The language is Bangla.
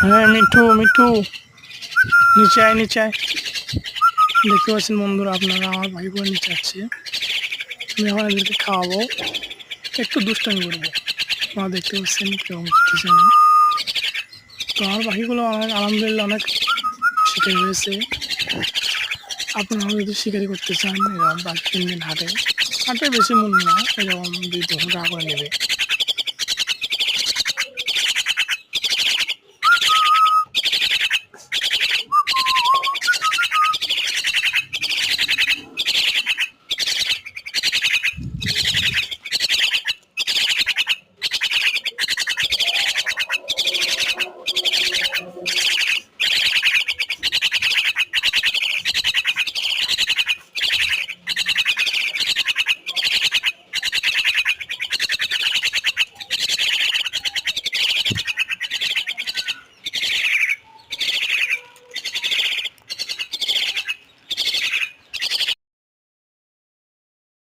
হ্যাঁ মিঠু মিঠু, নিচে আয় নিচে আয়। দেখতে পাচ্ছেন বন্ধুরা আপনারা, আমার ভাইগুলো নিচে আছে। আমি এখন এদেরকে খাওয়াবো, একটু দুষ্টামি করবো। আপনারা দেখতে পাচ্ছেন কেমন করতেছে আমি। তো আমার পাখিগুলো অনেক আলহামদুলিল্লাহ অনেক শিকারি হয়েছে। আপনারা যদি শিকারি করতে চান এরকম পাখি কিনবেন হাটে, হাটে বেশি মূল্য না, এরকম 200 টাকা করে নেবে।